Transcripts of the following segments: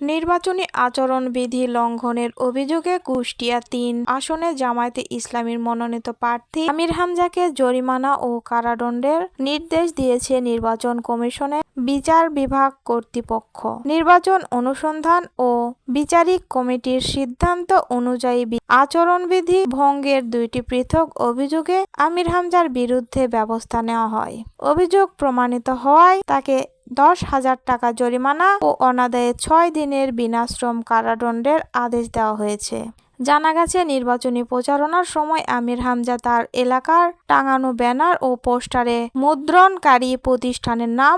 নির্বাচনী আচরণবিধি লঙ্ঘনের অভিযোগে কুষ্টিয়া-৩ আসনে জামায়াতে ইসলামীর মনোনীত প্রার্থী আমির হামজাকে জরিমানা ও কারাদণ্ডের নির্দেশ দিয়েছে নির্বাচন কমিশনের বিচার বিভাগ কর্তৃপক্ষ। নির্বাচন অনুসন্ধান ও বিচারিক কমিটির সিদ্ধান্ত অনুযায়ী আচরণবিধি ভঙ্গের ২টি পৃথক অভিযোগে আমির হামজার বিরুদ্ধে ব্যবস্থা নেওয়া হয়। অভিযোগ প্রমাণিত হওয়ায় তাকে ১০,০০০ টাকা জরিমানা ও অনাদায়ে ৬ দিনের বিনাশ্রম কারাদণ্ডের আদেশ দেওয়া হয়েছে। জানা গেছে, নির্বাচনী প্রচারণার সময় আমির হামজা তার এলাকার টাঙানো ব্যানার ও পোস্টারে মুদ্রণকারী প্রতিষ্ঠানের নাম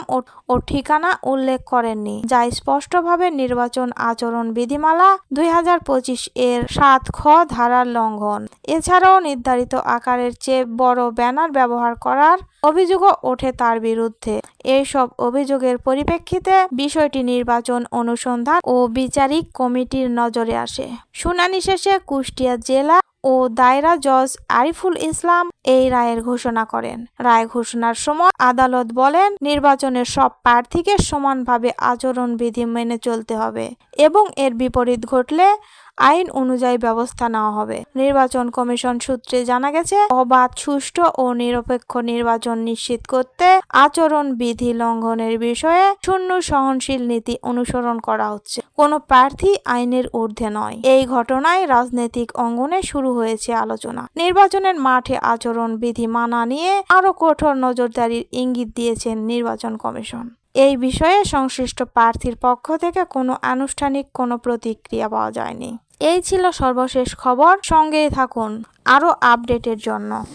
ও ঠিকানা উল্লেখ করেননি, যা স্পষ্টভাবে নির্বাচন আচরণ বিধিমালা ২০২৫ এর ৭ খ ধারার লঙ্ঘন। এছাড়াও নির্ধারিত আকারের চেয়ে বড় ব্যানার ব্যবহার করার অভিযোগও ওঠে তার বিরুদ্ধে। এইসব অভিযোগের পরিপ্রেক্ষিতে বিষয়টি নির্বাচন অনুসন্ধান ও বিচারিক কমিটির নজরে আসে। শুনানি শেষে কুষ্টিয়া জেলা ও দায়রা জজ আরিফুল ইসলাম এই রায়ের ঘোষণা করেন। রায় ঘোষণার সময় আদালত বলেন, নির্বাচনের সব প্রার্থীকে সমানভাবে আচরণবিধি মেনে চলতে হবে এবং এর বিপরীত ঘটলে আইন অনুযায়ী ব্যবস্থা নেওয়া হবে। নির্বাচন কমিশন সূত্রে জানা গেছে, অবাধ, সুষ্ঠু ও নিরপেক্ষ নির্বাচন নিশ্চিত করতে আচরণবিধি লঙ্ঘনের বিষয়ে শূন্য সহনশীল নীতি অনুসরণ করা হচ্ছে। কোনো প্রার্থী আইনের ঊর্ধ্বে নয়। এই ঘটনায় রাজনৈতিক অঙ্গনে শুরু হয়েছে আলোচনা। নির্বাচনের মাঠে আচরণবিধি মানা নিয়ে আরও কঠোর নজরদারির ইঙ্গিত দিয়েছেন নির্বাচন কমিশন। এই বিষয়ে সংশ্লিষ্ট প্রার্থীর পক্ষ থেকে কোনো আনুষ্ঠানিক কোনো প্রতিক্রিয়া পাওয়া যায়নি। এই ছিল সর্বশেষ খবর। সঙ্গেই থাকুন আরও আপডেটের জন্য।